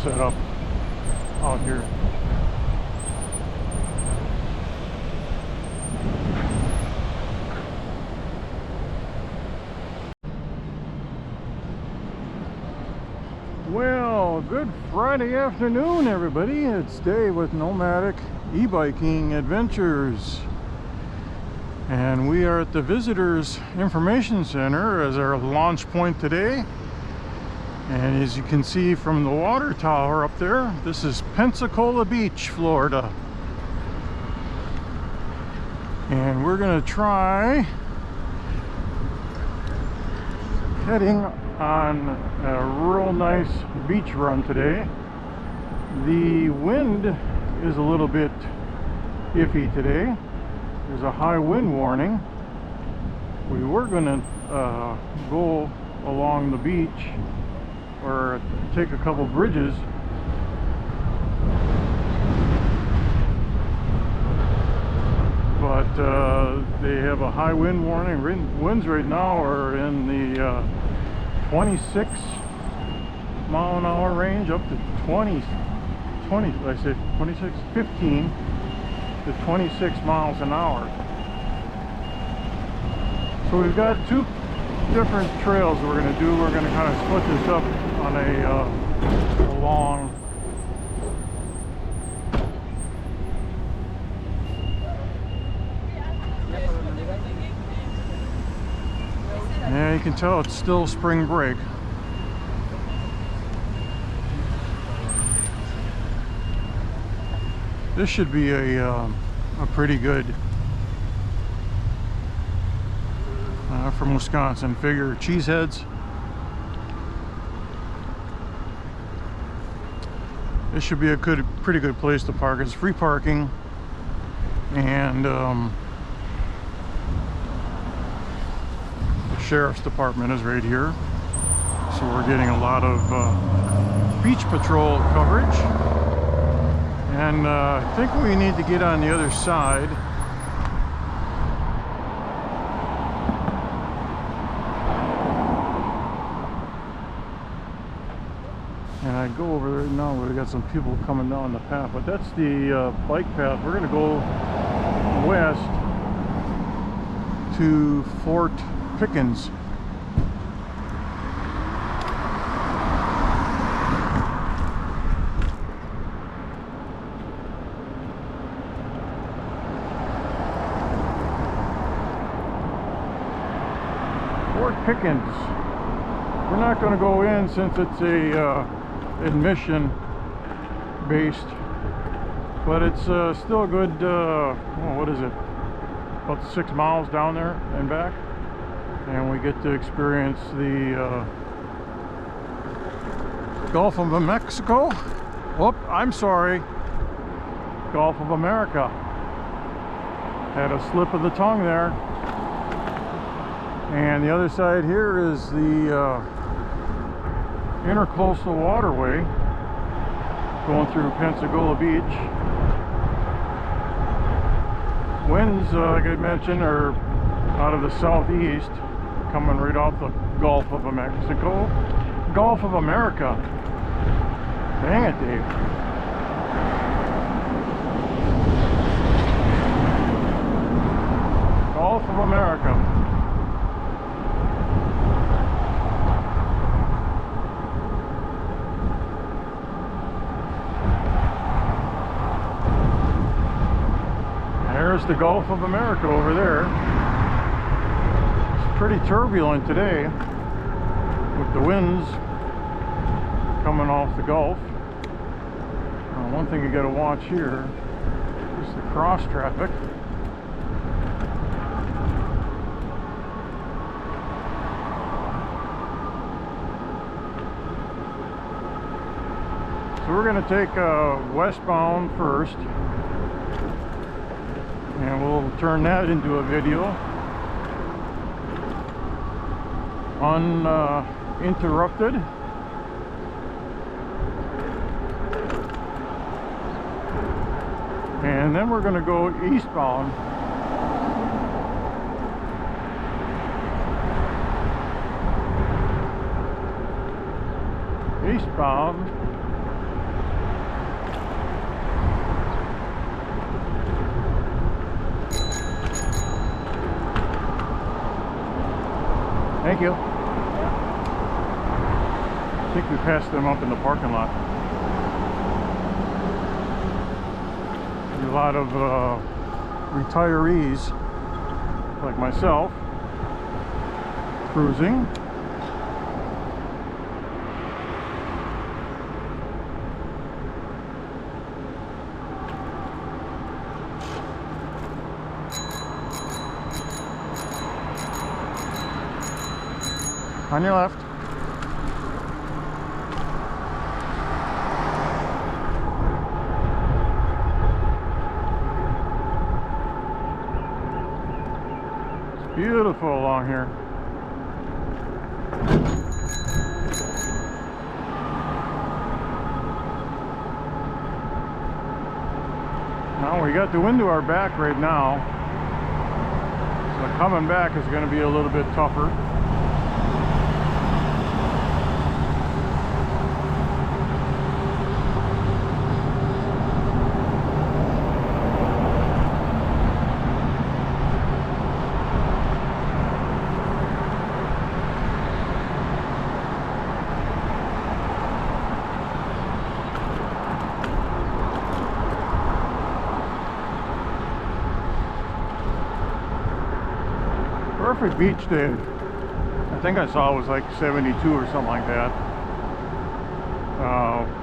set up out here. Well, good Friday afternoon, everybody. It's Dave with Nomadic e-biking adventures, and we are at the Visitors Information Center as our launch point today. And as you can see from the water tower up there, this is Pensacola Beach, Florida. And we're gonna try heading on a real nice beach run today. The wind is a little bit iffy today. There's a high wind warning. We were gonna go along the beach or take a couple bridges, but they have a high wind warning. Winds right now are in the 26 mile an hour range up to 15 to 26 miles an hour. So we've got two different trails we're going to do. We're going to kind of split this up on a long yeah, you can tell it's still spring break. This should be a pretty good from Wisconsin. Figure cheeseheads. This should be a pretty good place to park. It's free parking, and the sheriff's department is right here, so we're getting a lot of beach patrol coverage. And I think we need to get on the other side. And I go over there now. We've got some people coming down the path, but that's the bike path. We're going to go west to Fort Pickens. Fort Pickens. We're not going to go in since it's a admission based, but it's still a good what is it, about 6 miles down there and back, and we get to experience the Gulf of Mexico. Oh, I'm sorry, Gulf of America. Had a slip of the tongue there. And the other side here is the intercoastal waterway going through Pensacola Beach. Winds, like I mentioned, are out of the southeast, coming right off the Gulf of Mexico. Gulf of America. Dang it, Dave. Gulf of America. There's the Gulf of America over there. It's pretty turbulent today with the winds coming off the Gulf. One thing you got to watch here is the cross traffic. So we're going to take westbound first, and we'll turn that into a video uninterrupted. And then we're going to go eastbound. Thank you. I think we passed them up in the parking lot. A lot of retirees like myself cruising. On your left. It's beautiful along here. Now we got the wind to our back right now, so coming back is going to be a little bit tougher. Perfect beach day. I think I saw it was like 72 or something like that.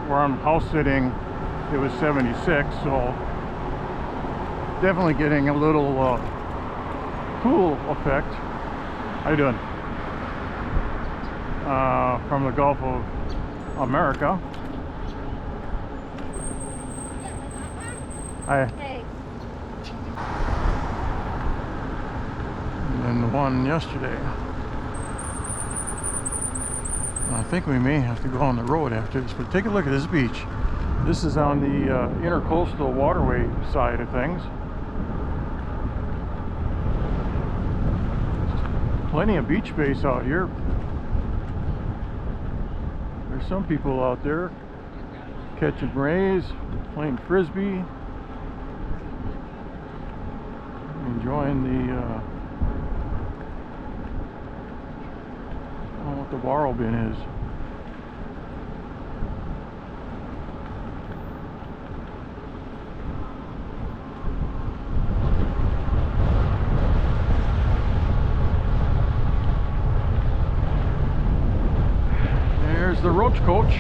Where I'm house sitting, it was 76, so definitely getting a little cool effect. How you doing? From the Gulf of America. Hi. Hey. And the one yesterday. I think we may have to go on the road after this, but take a look at this beach. This is on the intercoastal waterway side of things. Plenty of beach space out here. There's some people out there catching rays, playing frisbee, enjoying the I don't know what the Navarre bin is. There's the roach coach.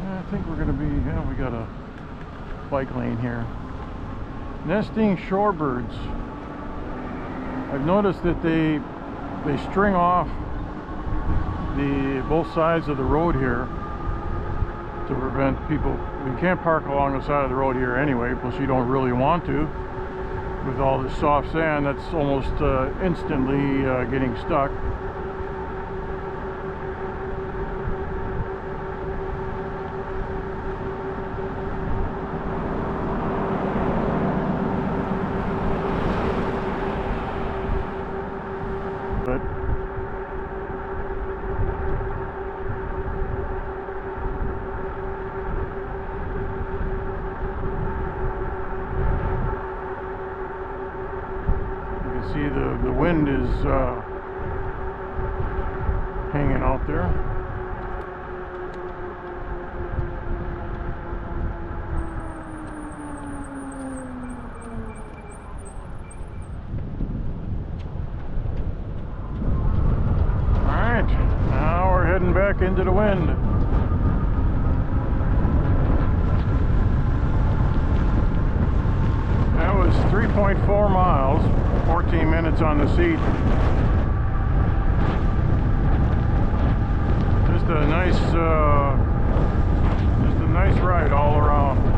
I think we're going to be, yeah, we got a bike lane here. Nesting shorebirds. I've noticed that they string off both sides of the road here to prevent people. You can't park along the side of the road here anyway, plus you don't really want to. With all this soft sand, that's almost instantly getting stuck. But you can see the wind is hanging out there. Back into the wind. That was 3.4 miles, 14 minutes on the seat. Just a nice ride all around.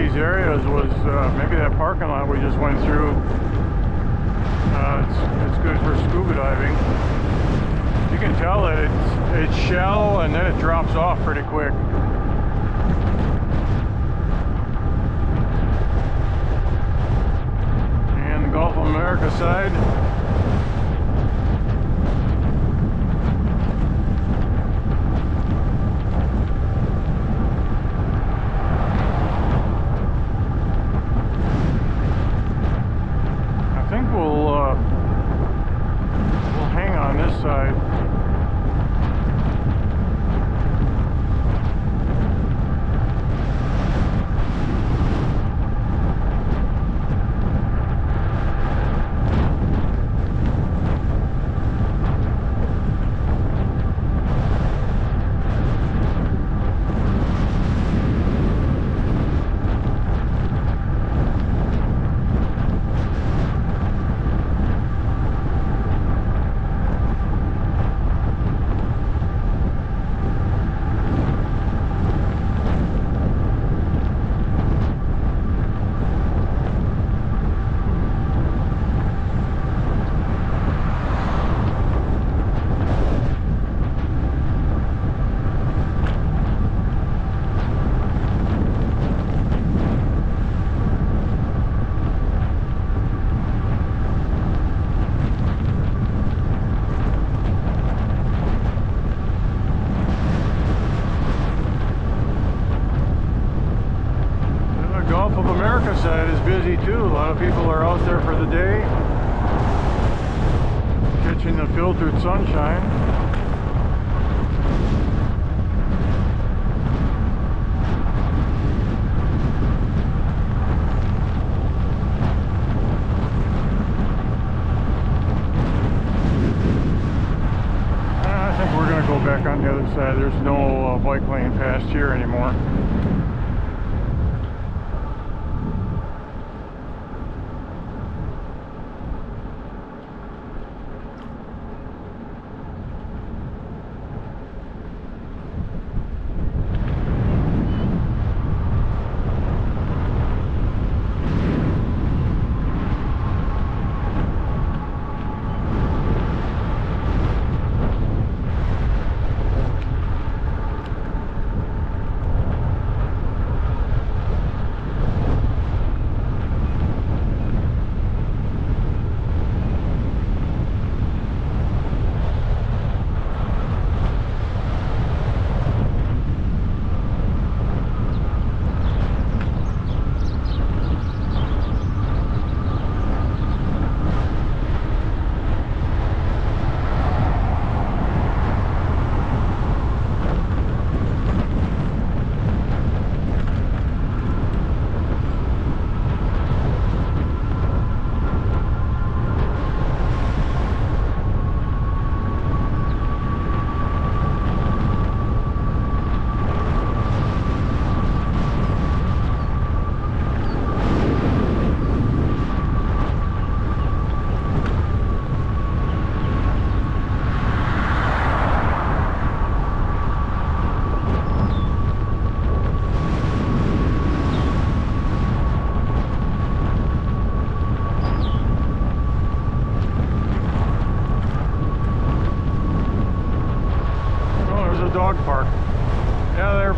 these areas was maybe that parking lot we just went through. It's good for scuba diving. You can tell that it's shallow and then it drops off pretty quick. And the Gulf of America side. I think we'll hang on this side. Side is busy too. A lot of people are out there for the day, catching the filtered sunshine. I think we're going to go back on the other side. There's no bike lane past here anymore.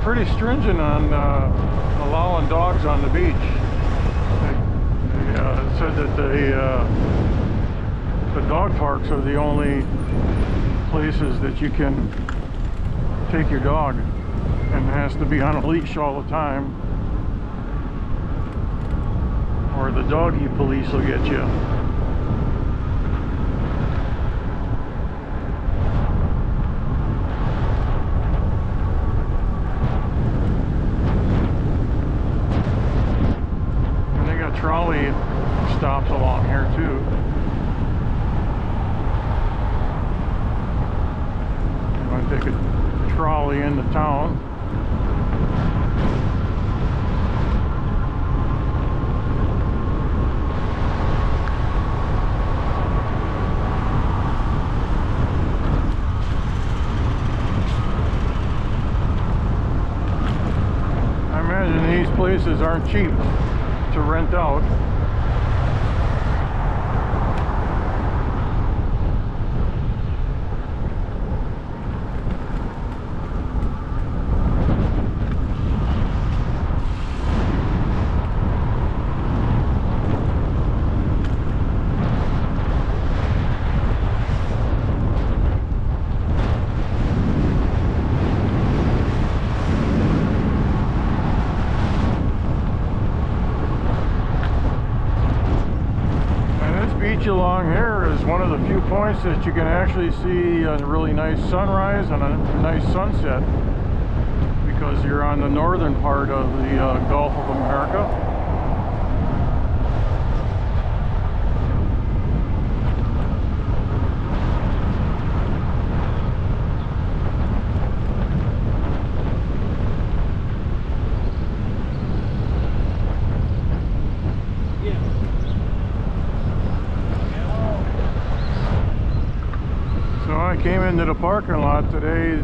Pretty stringent on allowing dogs on the beach. They said that the dog parks are the only places that you can take your dog, and it has to be on a leash all the time, or the doggy police will get you. Trolley stops along here too. I'm going to take a trolley into town. places aren't cheap to rent out. Along here is one of the few points that you can actually see a really nice sunrise and a nice sunset, because you're on the northern part of the Gulf of America. I came into the parking lot today.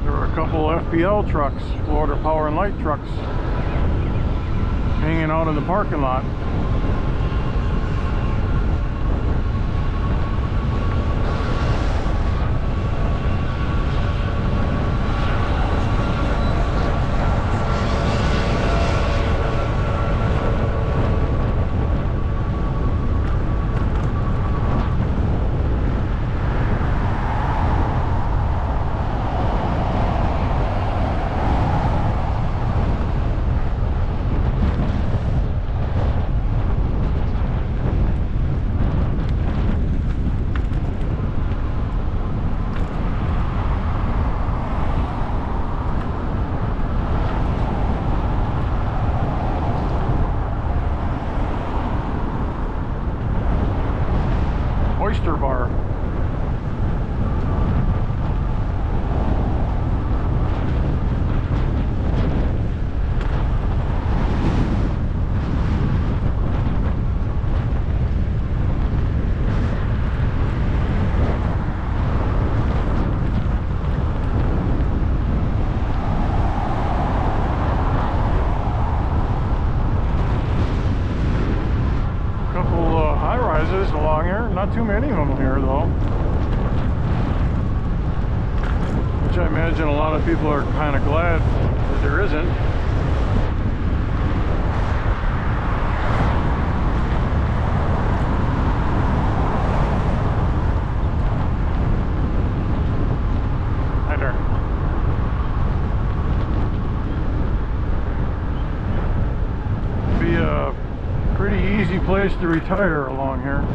There were a couple FPL trucks, Florida Power and Light trucks, hanging out in the parking lot. Oyster bar. Along here, not too many of them here though, which I imagine a lot of people are kind of glad that there isn't. Hi there. Be a pretty easy place to retire along here.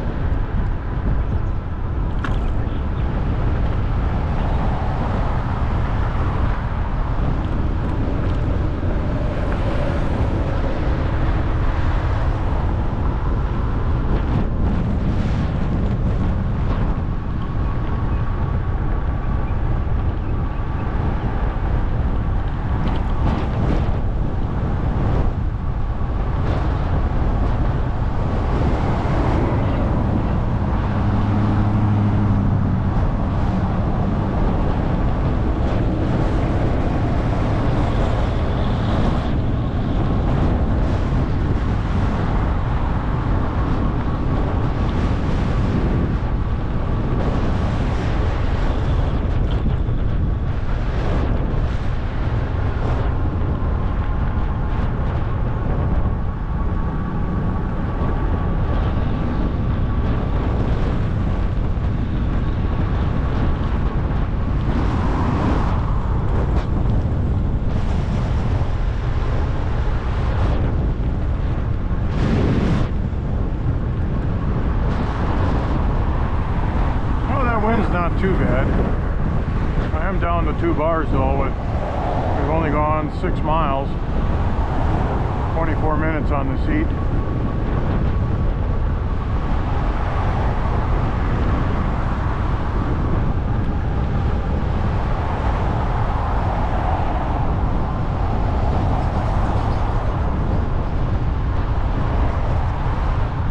Not too bad. I am down to 2 bars though. We've only gone 6 miles, 24 minutes on the seat.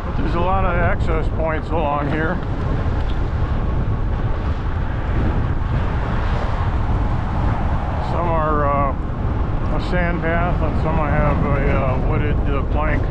But there's a lot of access points along here. Some are a sand path. On some I have a wooded plank.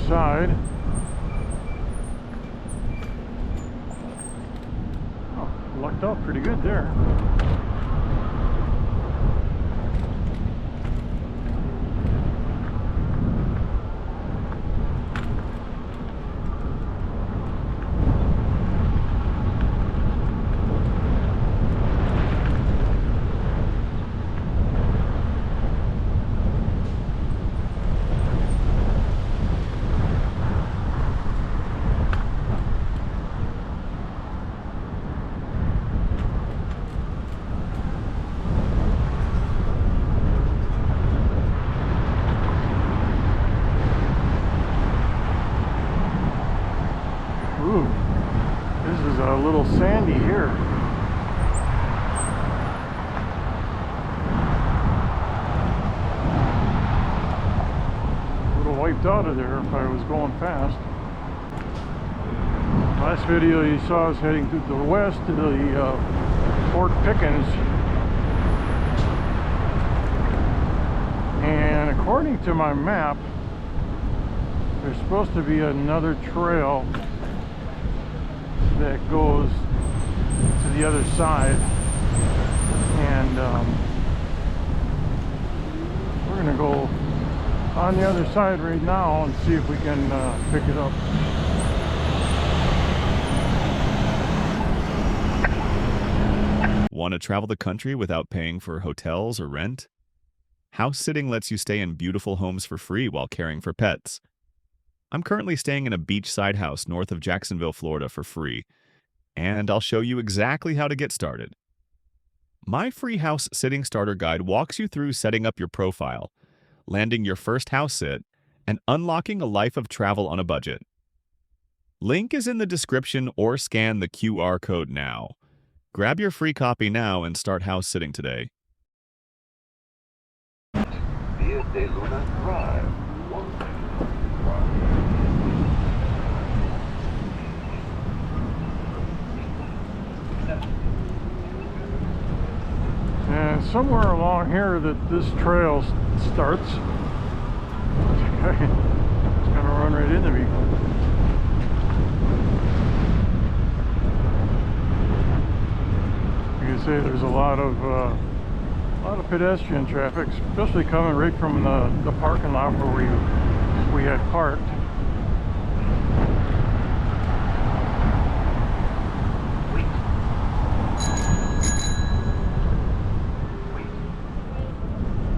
Side. Oh, lucked out pretty good there. This is a little sandy here. A little wiped out of there if I was going fast. Last video you saw us heading to the west to the Fort Pickens. And according to my map, there's supposed to be another trail that goes to the other side, and we're gonna go on the other side right now and see if we can pick it up. Want to travel the country without paying for hotels or rent? House sitting lets you stay in beautiful homes for free while caring for pets. I'm currently staying in a beachside house north of Jacksonville, Florida for free, and I'll show you exactly how to get started. My free house sitting starter guide walks you through setting up your profile, landing your first house sit, and unlocking a life of travel on a budget. Link is in the description or scan the QR code now. Grab your free copy now and start house sitting today. De Luna Drive. And somewhere along here that this trail starts, it's gonna run right into me. You can see there's a lot of pedestrian traffic, especially coming right from the parking lot where we had parked.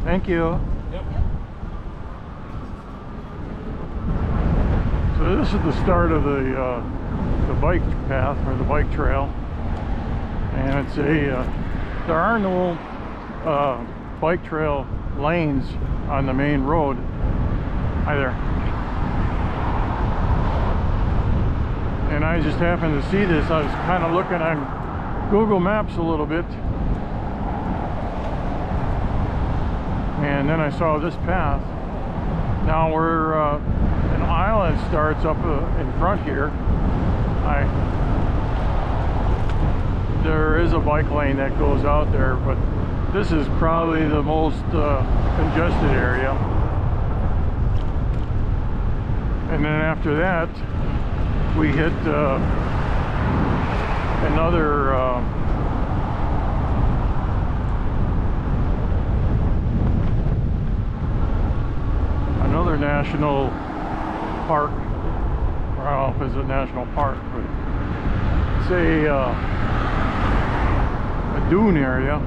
Thank you. Yep. So this is the start of the bike path, or the bike trail, and it's there are no bike trail lanes on the main road either. And I just happened to see this. I was kind of looking on Google Maps a little bit, and then I saw this path. Now where an island starts up in front here, there is a bike lane that goes out there, but this is probably the most congested area. And then after that, we hit another national park. I don't know if it's a national park, but it's a dune area.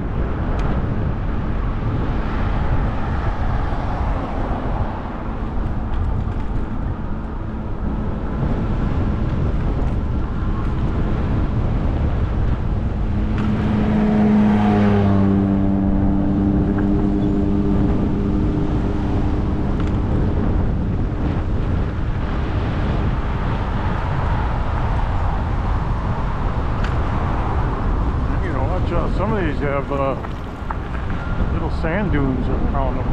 Some of these have little sand dunes around them.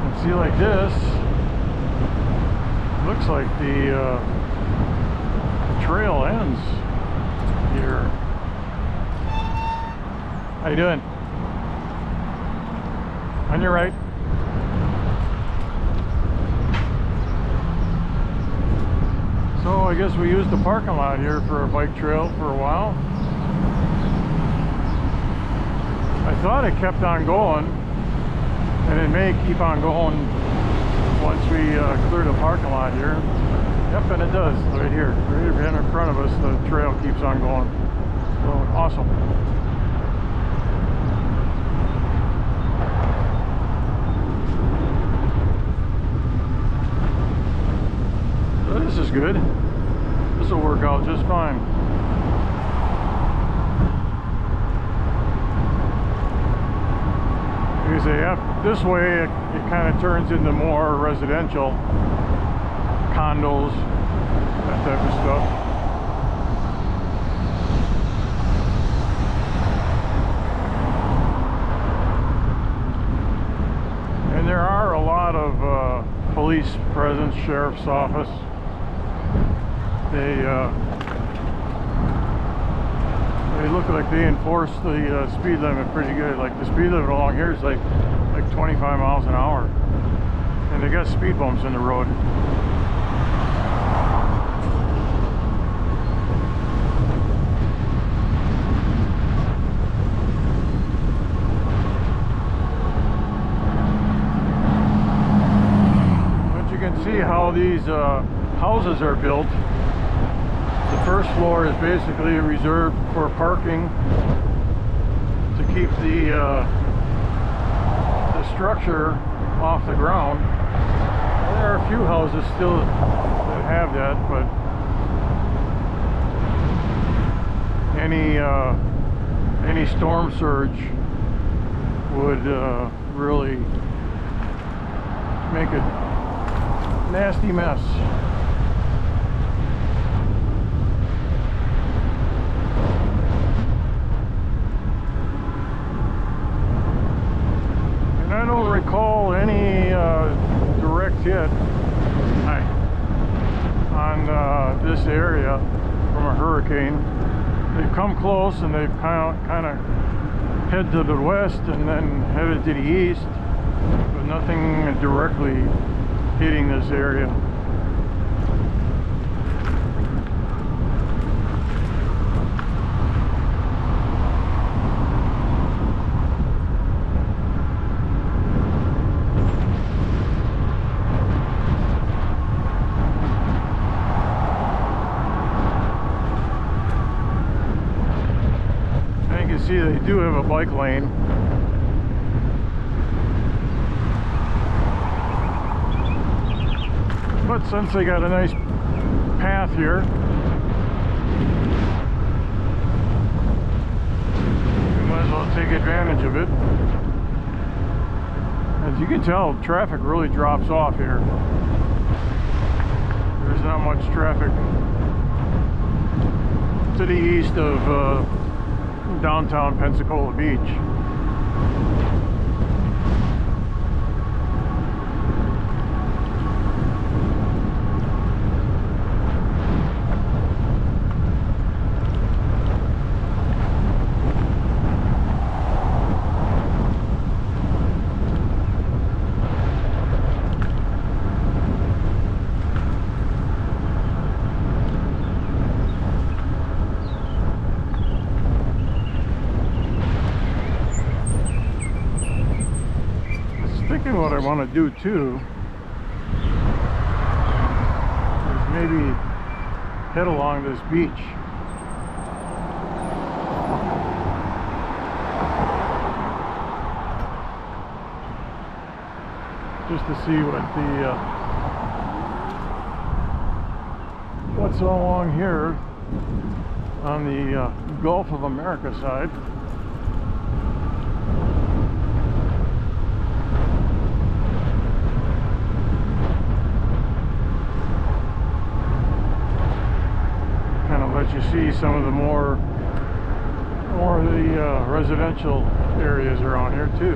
And see, like this, looks like the trail ends here. How you doing? On your right. So I guess we used the parking lot here for a bike trail for a while. I thought it kept on going, and it may keep on going once we clear the parking lot here. Yep, and it does, right here. Right in front of us, the trail keeps on going. So, awesome. This is good. This will work out just fine. You see, this way it kind of turns into more residential condos, that type of stuff. And there are a lot of police presence, sheriff's office. They look like they enforce the speed limit pretty good. Like the speed limit along here is like 25 miles an hour, and they got speed bumps in the road. But you can see how these houses are built. The first floor is basically reserved for parking to keep the structure off the ground. Well, there are a few houses still that have that, but any storm surge would really make a nasty mess. recall any direct hit on this area from a hurricane. They've come close and they've kind of head to the west and then headed to the east, but nothing directly hitting this area. See, they do have a bike lane. But since they got a nice path here, you might as well take advantage of it. As you can tell, traffic really drops off here. There's not much traffic to the east of downtown Pensacola Beach. What I want to do too is maybe head along this beach. Just to see what the what's along here on the Gulf of America side. Let you see some of the more of the residential areas around here too.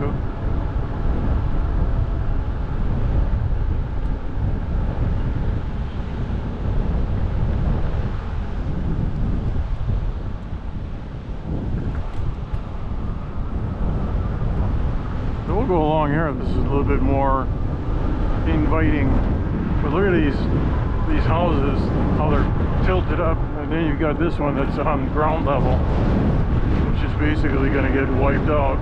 So we'll go along here. This is a little bit more inviting. But look at these houses, how they're tilted up. And then you've got this one that's on ground level, which is basically going to get wiped out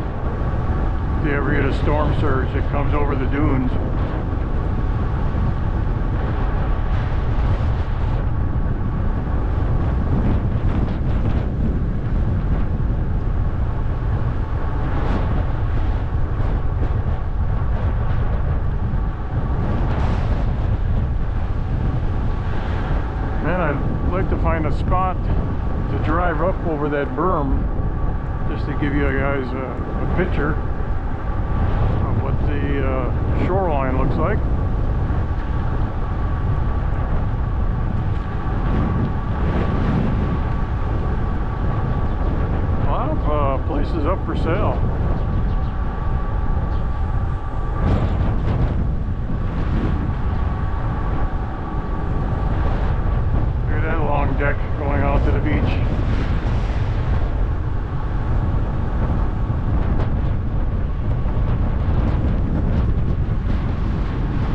if they ever get a storm surge that comes over the dunes. To find a spot to drive up over that berm, just to give you guys a picture of what the shoreline looks like. A lot of places up for sale. Deck going out to the beach.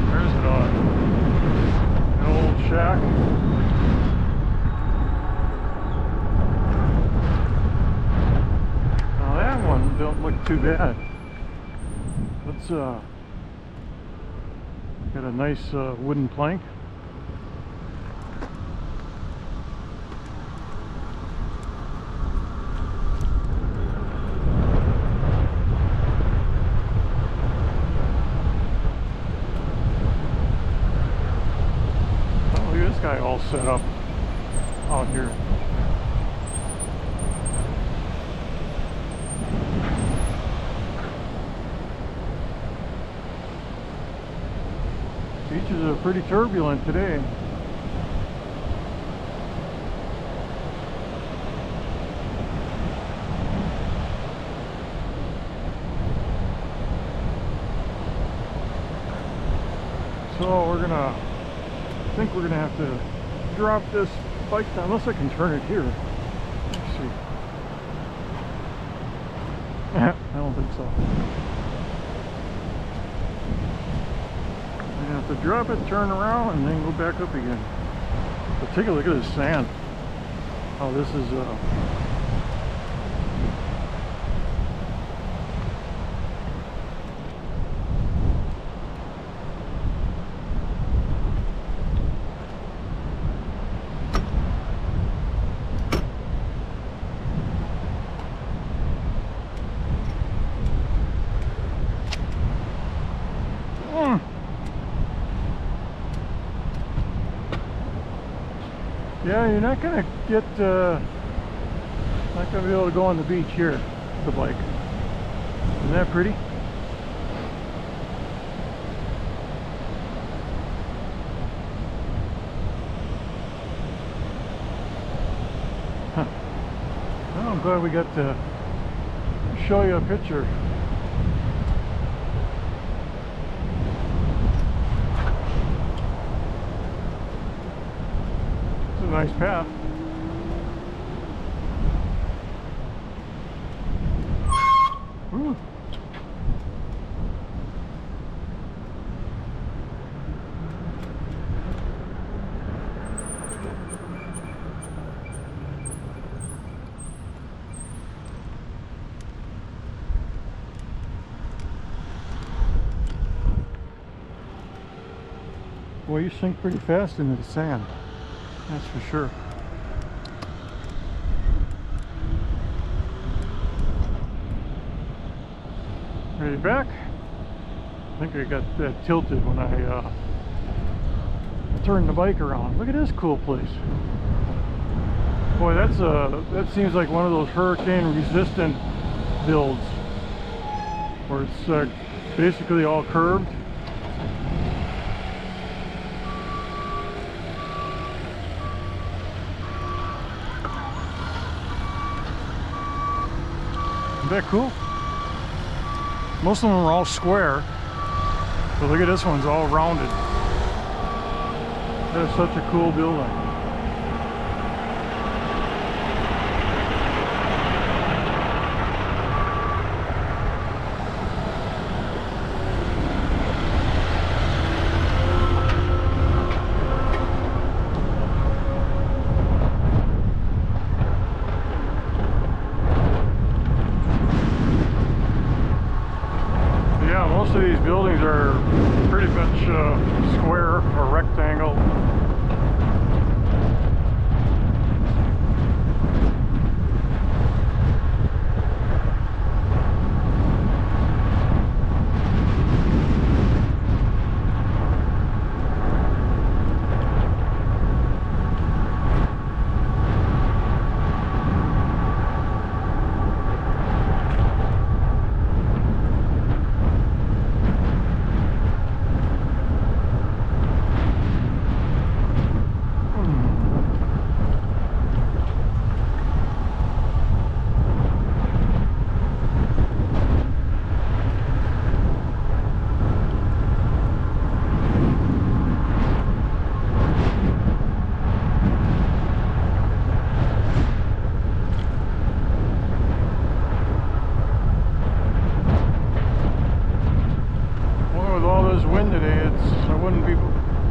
There's an old shack. Now that one don't look too bad. Let's get a nice wooden plank. Guy all set up out here. Beaches are pretty turbulent today. So we're gonna, I think we're gonna have to drop this bike down, unless I can turn it here. Let's see. I don't think so. I'm gonna have to drop it, turn around, and then go back up again. But take a look at this sand. Oh, this is yeah, you're not gonna get, not gonna be able to go on the beach here with the bike. Isn't that pretty? Huh. Well, I'm glad we got to show you a picture. Nice path. Ooh. Boy, you sink pretty fast into the sand. That's for sure. Ready back? I think I got that tilted when I turned the bike around. Look at this cool place. Boy, that seems like one of those hurricane resistant builds where it's basically all curved. Isn't that cool? Most of them are all square, but look at this one's all rounded. That's such a cool building. Most of these buildings are pretty much square or rectangle.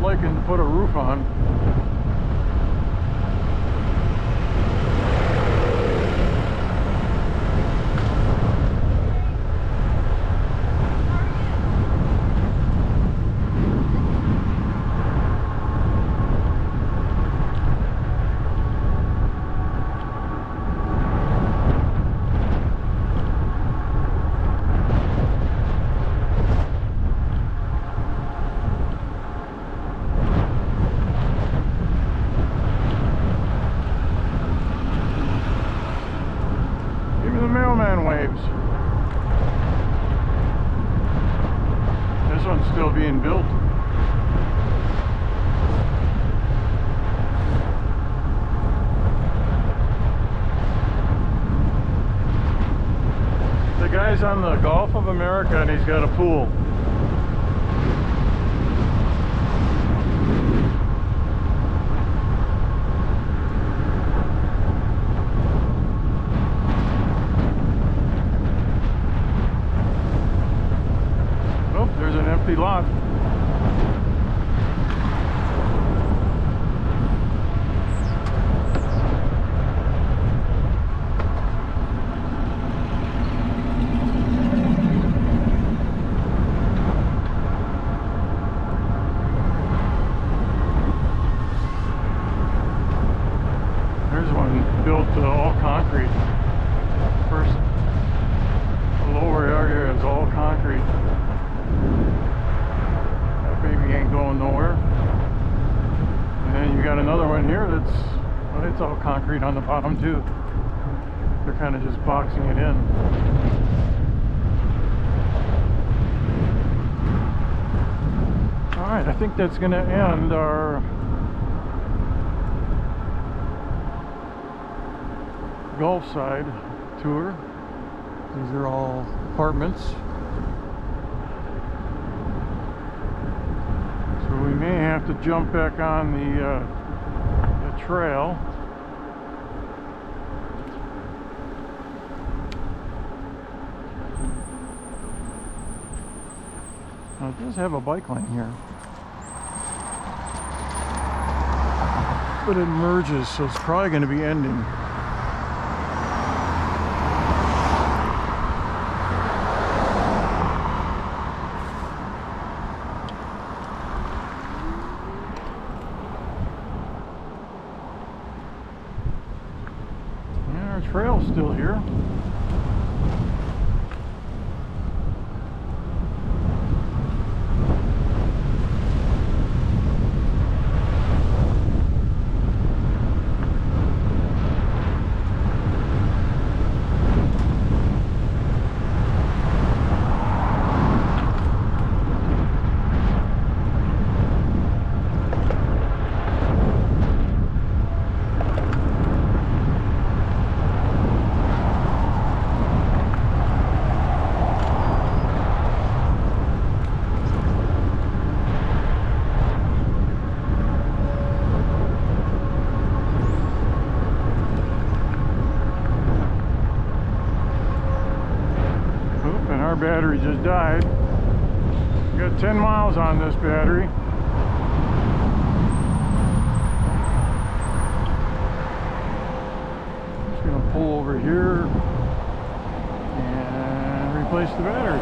liking to put a roof on. Mailman waves. This one's still being built. The guy's on the Gulf of America and he's got a pool. built all concrete. First, the lower area is all concrete. That baby ain't going nowhere. And then you got another one here that's, well, it's all concrete on the bottom too. They're kind of just boxing it in. Alright, I think that's going to end our Gulf side tour. These are all apartments. So we may have to jump back on the trail. Now it does have a bike lane here, but it merges, so it's probably going to be ending. Yeah, our trail's still here. Our battery just died. We got 10 miles on this battery. Just gonna pull over here and replace the battery.